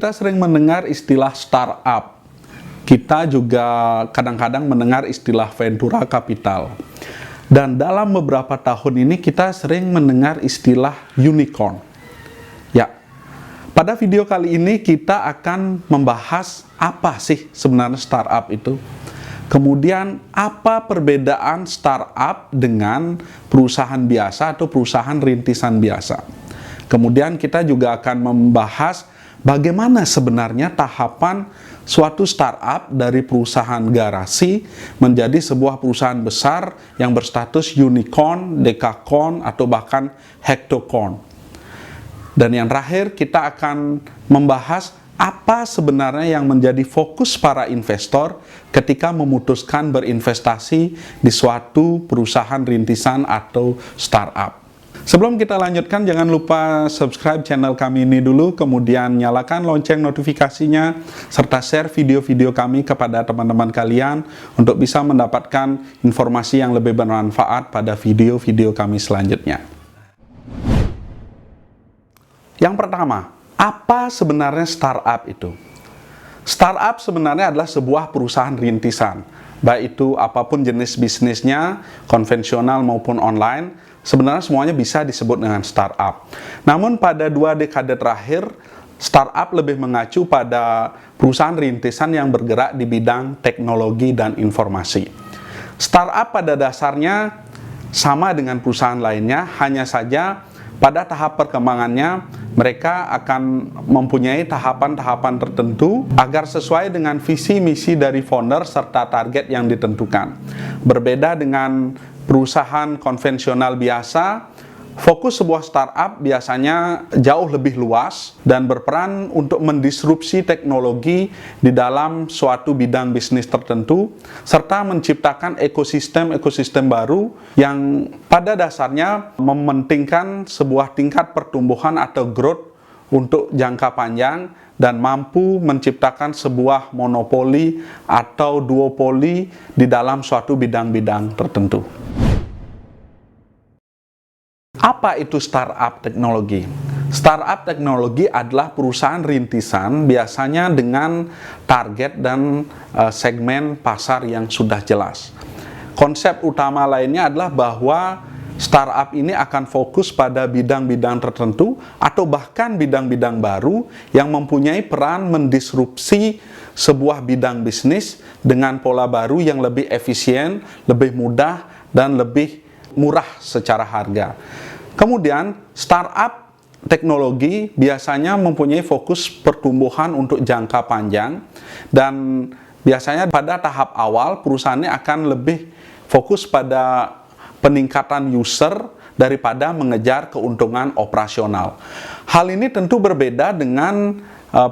Kita sering mendengar istilah startup. Kita juga kadang-kadang mendengar istilah ventura capital. Dan dalam beberapa tahun ini kita sering mendengar istilah unicorn. Ya, pada video kali ini kita akan membahas apa sih sebenarnya startup itu. Kemudian apa perbedaan startup dengan perusahaan biasa atau perusahaan rintisan biasa. Kemudian kita juga akan membahas bagaimana sebenarnya tahapan suatu startup dari perusahaan garasi menjadi sebuah perusahaan besar yang berstatus unicorn, decacorn, atau bahkan hectocorn. Dan yang terakhir kita akan membahas apa sebenarnya yang menjadi fokus para investor ketika memutuskan berinvestasi di suatu perusahaan rintisan atau startup. Sebelum kita lanjutkan, jangan lupa subscribe channel kami ini dulu, kemudian nyalakan lonceng notifikasinya, serta share video-video kami kepada teman-teman kalian untuk bisa mendapatkan informasi yang lebih bermanfaat pada video-video kami selanjutnya. Yang pertama, apa sebenarnya startup itu? Startup sebenarnya adalah sebuah perusahaan rintisan, baik itu apapun jenis bisnisnya, konvensional maupun online, sebenarnya semuanya bisa disebut dengan startup. Namun pada 2 dekade terakhir, startup lebih mengacu pada perusahaan rintisan yang bergerak di bidang teknologi dan informasi. Startup pada dasarnya sama dengan perusahaan lainnya, hanya saja pada tahap perkembangannya mereka akan mempunyai tahapan-tahapan tertentu agar sesuai dengan visi misi dari founder serta target yang ditentukan. Berbeda dengan perusahaan konvensional biasa, fokus sebuah startup biasanya jauh lebih luas dan berperan untuk mendisrupsi teknologi di dalam suatu bidang bisnis tertentu, serta menciptakan ekosistem baru yang pada dasarnya mementingkan sebuah tingkat pertumbuhan atau growth untuk jangka panjang dan mampu menciptakan sebuah monopoli atau duopoli di dalam suatu bidang-bidang tertentu. Apa itu startup teknologi? Startup teknologi adalah perusahaan rintisan biasanya dengan target dan segmen pasar yang sudah jelas. Konsep utama lainnya adalah bahwa startup ini akan fokus pada bidang-bidang tertentu atau bahkan bidang-bidang baru yang mempunyai peran mendisrupsi sebuah bidang bisnis dengan pola baru yang lebih efisien, lebih mudah, dan lebih murah secara harga. Kemudian, startup teknologi biasanya mempunyai fokus pertumbuhan untuk jangka panjang dan biasanya pada tahap awal perusahaannya akan lebih fokus pada peningkatan user daripada mengejar keuntungan operasional. Hal ini tentu berbeda dengan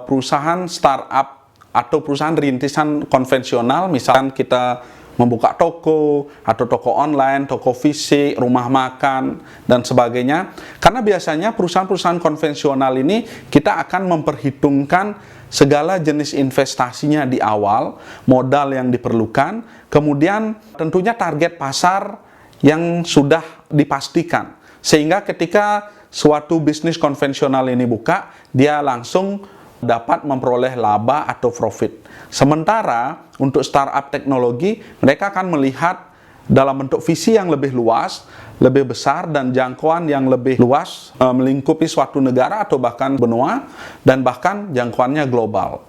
perusahaan startup atau perusahaan rintisan konvensional, misalkan kita membuka toko, atau toko online, toko fisik, rumah makan, dan sebagainya. Karena biasanya perusahaan-perusahaan konvensional ini kita akan memperhitungkan segala jenis investasinya di awal, modal yang diperlukan, kemudian tentunya target pasar yang sudah dipastikan. Sehingga ketika suatu bisnis konvensional ini buka, dia langsung dapat memperoleh laba atau profit. Sementara untuk startup teknologi, mereka akan melihat dalam bentuk visi yang lebih luas, lebih besar, dan jangkauan yang lebih luas, melingkupi suatu negara atau bahkan benua, dan bahkan jangkauannya global.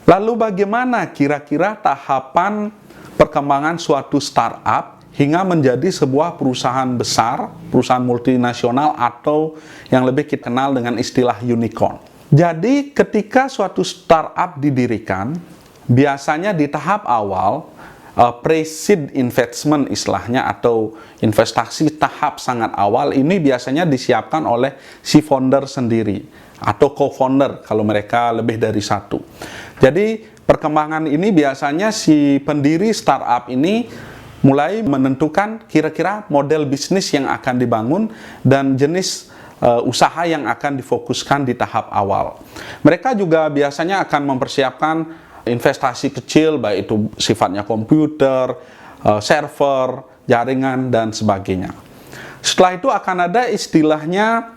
Lalu bagaimana kira-kira tahapan perkembangan suatu startup hingga menjadi sebuah perusahaan besar, perusahaan multinasional, atau yang lebih kita kenal dengan istilah unicorn. Jadi ketika suatu startup didirikan, biasanya di tahap awal, pre-seed investment istilahnya, atau investasi tahap sangat awal, ini biasanya disiapkan oleh si founder sendiri, atau co-founder kalau mereka lebih dari satu. Jadi perkembangan ini biasanya si pendiri startup ini mulai menentukan kira-kira model bisnis yang akan dibangun dan jenis usaha yang akan difokuskan di tahap awal. Mereka juga biasanya akan mempersiapkan investasi kecil, baik itu sifatnya komputer, server, jaringan, dan sebagainya. Setelah itu akan ada istilahnya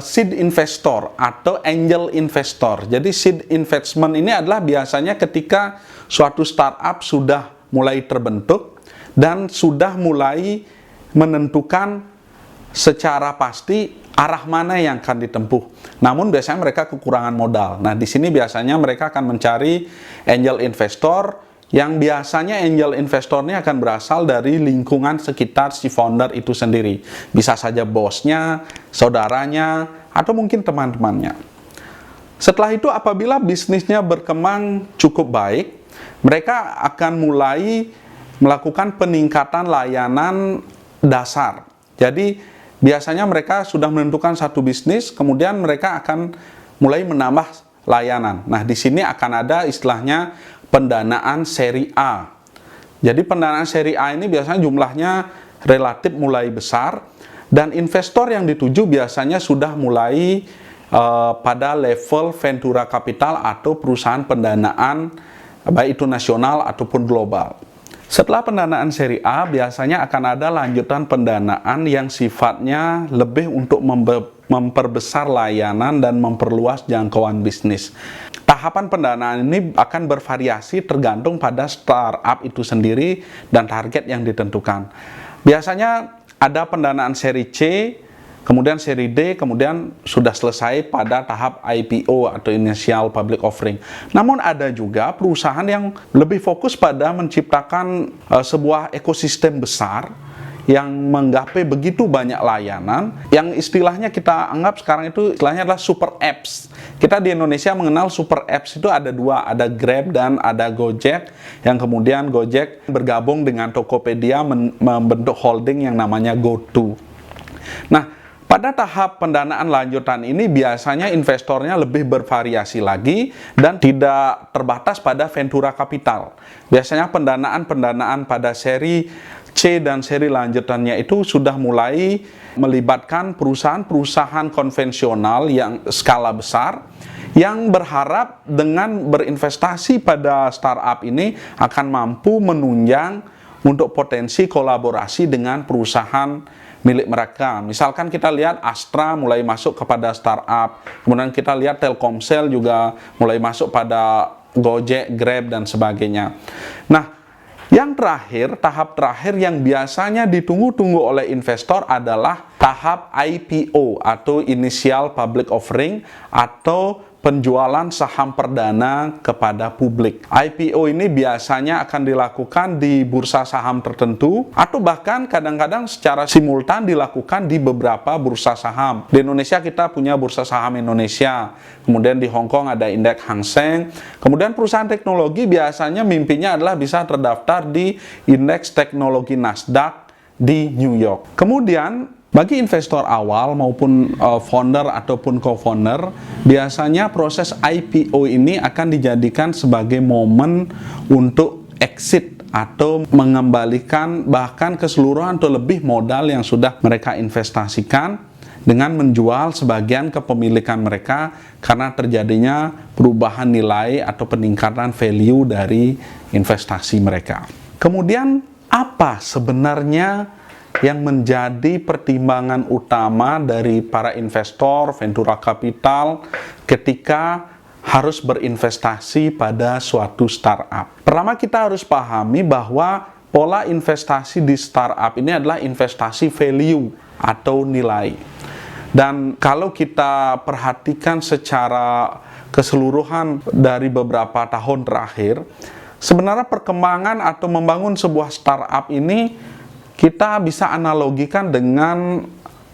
seed investor atau angel investor. Jadi seed investment ini adalah biasanya ketika suatu startup sudah mulai terbentuk dan sudah mulai menentukan secara pasti arah mana yang akan ditempuh. Namun biasanya mereka kekurangan modal. Nah, di sini biasanya mereka akan mencari angel investor, yang biasanya angel investornya akan berasal dari lingkungan sekitar si founder itu sendiri. Bisa saja bosnya, saudaranya, atau mungkin teman-temannya. Setelah itu, apabila bisnisnya berkembang cukup baik, mereka akan mulai melakukan peningkatan layanan dasar. Jadi, biasanya mereka sudah menentukan satu bisnis, kemudian mereka akan mulai menambah layanan. Nah, di sini akan ada istilahnya pendanaan seri A. Jadi pendanaan seri A ini biasanya jumlahnya relatif mulai besar, dan investor yang dituju biasanya sudah mulai pada level ventura capital atau perusahaan pendanaan baik itu nasional ataupun global. Setelah pendanaan seri A, biasanya akan ada lanjutan pendanaan yang sifatnya lebih untuk memperbesar layanan dan memperluas jangkauan bisnis. Tahapan pendanaan ini akan bervariasi tergantung pada startup itu sendiri dan target yang ditentukan. Biasanya ada pendanaan seri C, kemudian seri D, kemudian sudah selesai pada tahap IPO atau Initial Public Offering. Namun ada juga perusahaan yang lebih fokus pada menciptakan sebuah ekosistem besar yang menggapai begitu banyak layanan, yang istilahnya kita anggap sekarang itu istilahnya adalah super apps. Kita di Indonesia mengenal super apps itu ada dua, ada Grab dan ada Gojek, yang kemudian Gojek bergabung dengan Tokopedia membentuk holding yang namanya GoTo. Nah, pada tahap pendanaan lanjutan ini biasanya investornya lebih bervariasi lagi dan tidak terbatas pada ventura capital. Biasanya pendanaan pada seri C dan seri lanjutannya itu sudah mulai melibatkan perusahaan-perusahaan konvensional yang skala besar yang berharap dengan berinvestasi pada startup ini akan mampu menunjang untuk potensi kolaborasi dengan perusahaan milik mereka. Misalkan kita lihat Astra mulai masuk kepada startup, kemudian kita lihat Telkomsel juga mulai masuk pada Gojek, Grab, dan sebagainya. Nah, yang terakhir, tahap terakhir yang biasanya ditunggu-tunggu oleh investor adalah tahap IPO atau Initial Public Offering atau penjualan saham perdana kepada publik. IPO ini biasanya akan dilakukan di bursa saham tertentu atau bahkan kadang-kadang secara simultan dilakukan di beberapa bursa saham. Di Indonesia kita punya bursa saham Indonesia, kemudian di Hong Kong ada indeks Hang Seng, kemudian perusahaan teknologi biasanya mimpinya adalah bisa terdaftar di indeks teknologi Nasdaq di New York. Kemudian bagi investor awal maupun founder ataupun co-founder, biasanya proses IPO ini akan dijadikan sebagai momen untuk exit atau mengembalikan bahkan keseluruhan atau lebih modal yang sudah mereka investasikan dengan menjual sebagian kepemilikan mereka karena terjadinya perubahan nilai atau peningkatan value dari investasi mereka. Kemudian apa sebenarnya yang menjadi pertimbangan utama dari para investor ventura capital ketika harus berinvestasi pada suatu startup? Pertama, kita harus pahami bahwa pola investasi di startup ini adalah investasi value atau nilai. Dan kalau kita perhatikan secara keseluruhan dari beberapa tahun terakhir, sebenarnya perkembangan atau membangun sebuah startup ini kita bisa analogikan dengan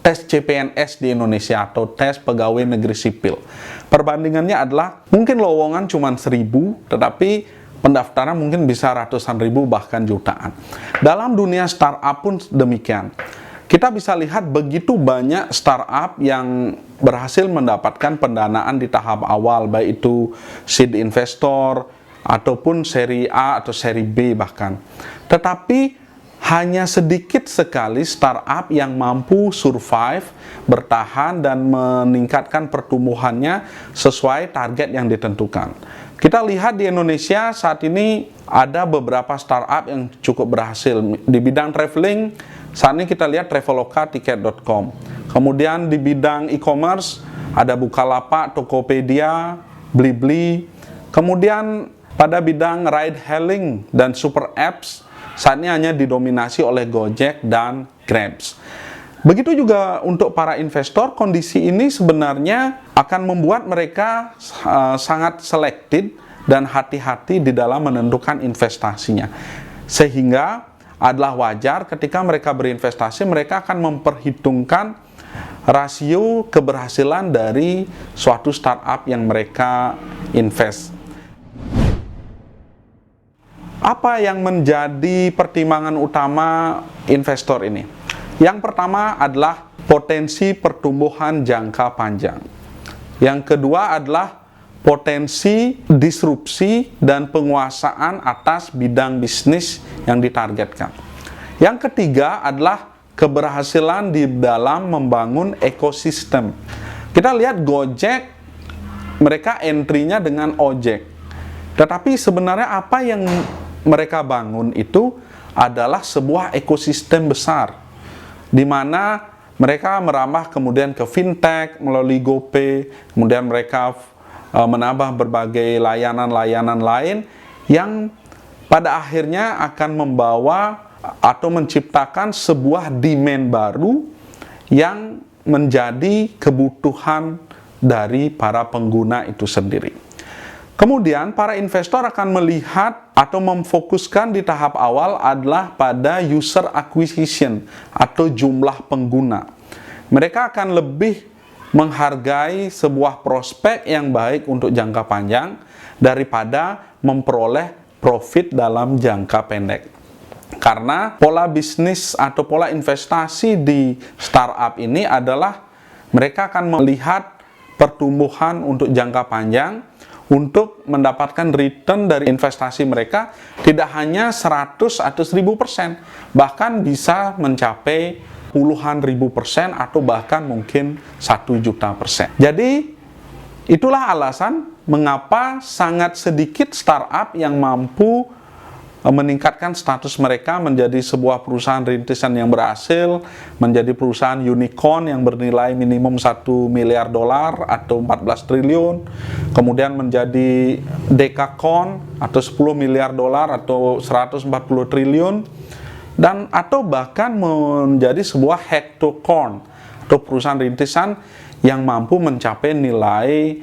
tes CPNS di Indonesia atau tes pegawai negeri sipil. Perbandingannya adalah mungkin lowongan cuma 1.000, tetapi pendaftaran mungkin bisa ratusan ribu bahkan jutaan. Dalam dunia startup pun demikian. Kita bisa lihat begitu banyak startup yang berhasil mendapatkan pendanaan di tahap awal, baik itu seed investor ataupun seri A atau seri B bahkan. Tetapi hanya sedikit sekali startup yang mampu survive, bertahan, dan meningkatkan pertumbuhannya sesuai target yang ditentukan. Kita lihat di Indonesia saat ini ada beberapa startup yang cukup berhasil. Di bidang traveling, saat ini kita lihat Traveloka, Tiket.com. Kemudian di bidang e-commerce ada Bukalapak, Tokopedia, Blibli. Kemudian pada bidang ride hailing dan super apps saat ini hanya didominasi oleh Gojek dan Grab. Begitu juga untuk para investor, kondisi ini sebenarnya akan membuat mereka sangat selected dan hati-hati di dalam menentukan investasinya. Sehingga adalah wajar ketika mereka berinvestasi, mereka akan memperhitungkan rasio keberhasilan dari suatu startup yang mereka invest. Apa yang menjadi pertimbangan utama investor ini? Yang pertama adalah potensi pertumbuhan jangka panjang. Yang kedua adalah potensi disrupsi dan penguasaan atas bidang bisnis yang ditargetkan. Yang ketiga adalah keberhasilan di dalam membangun ekosistem. Kita lihat Gojek, mereka entry-nya dengan ojek. Tetapi sebenarnya apa yang mereka bangun itu adalah sebuah ekosistem besar, di mana mereka merambah kemudian ke fintech melalui GoPay, kemudian mereka menambah berbagai layanan-layanan lain yang pada akhirnya akan membawa atau menciptakan sebuah demand baru yang menjadi kebutuhan dari para pengguna itu sendiri. Kemudian para investor akan melihat atau memfokuskan di tahap awal adalah pada user acquisition atau jumlah pengguna. Mereka akan lebih menghargai sebuah prospek yang baik untuk jangka panjang daripada memperoleh profit dalam jangka pendek. Karena pola bisnis atau pola investasi di startup ini adalah mereka akan melihat pertumbuhan untuk jangka panjang untuk mendapatkan return dari investasi mereka tidak hanya 100 atau 1000%, bahkan bisa mencapai puluhan ribu persen atau bahkan mungkin 1 juta persen. Jadi itulah alasan mengapa sangat sedikit startup yang mampu meningkatkan status mereka menjadi sebuah perusahaan rintisan yang berhasil, menjadi perusahaan unicorn yang bernilai minimum 1 miliar dolar atau 14 triliun, kemudian menjadi dekakorn atau 10 miliar dolar atau 140 triliun, dan atau bahkan menjadi sebuah hektokorn atau perusahaan rintisan yang mampu mencapai nilai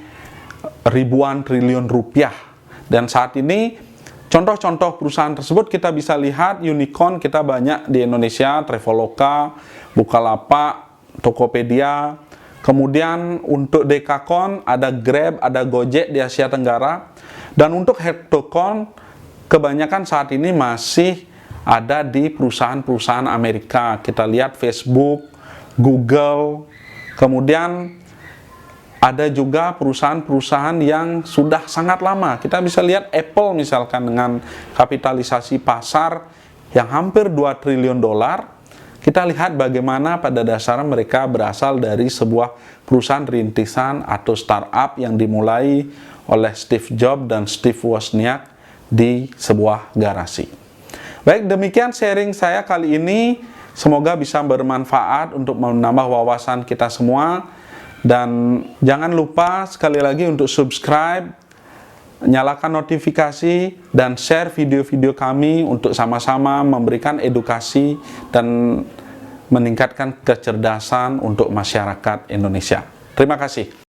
ribuan triliun rupiah. Dan saat ini contoh-contoh perusahaan tersebut kita bisa lihat unicorn kita banyak di Indonesia, Traveloka, Bukalapak, Tokopedia. Kemudian untuk dekakorn ada Grab, ada Gojek di Asia Tenggara. Dan untuk hektokorn kebanyakan saat ini masih ada di perusahaan-perusahaan Amerika. Kita lihat Facebook, Google, kemudian ada juga perusahaan-perusahaan yang sudah sangat lama. Kita bisa lihat Apple misalkan dengan kapitalisasi pasar yang hampir 2 triliun dolar. Kita lihat bagaimana pada dasarnya mereka berasal dari sebuah perusahaan rintisan atau startup yang dimulai oleh Steve Jobs dan Steve Wozniak di sebuah garasi. Baik, demikian sharing saya kali ini. Semoga bisa bermanfaat untuk menambah wawasan kita semua. Dan jangan lupa sekali lagi untuk subscribe, nyalakan notifikasi, dan share video-video kami untuk sama-sama memberikan edukasi dan meningkatkan kecerdasan untuk masyarakat Indonesia. Terima kasih.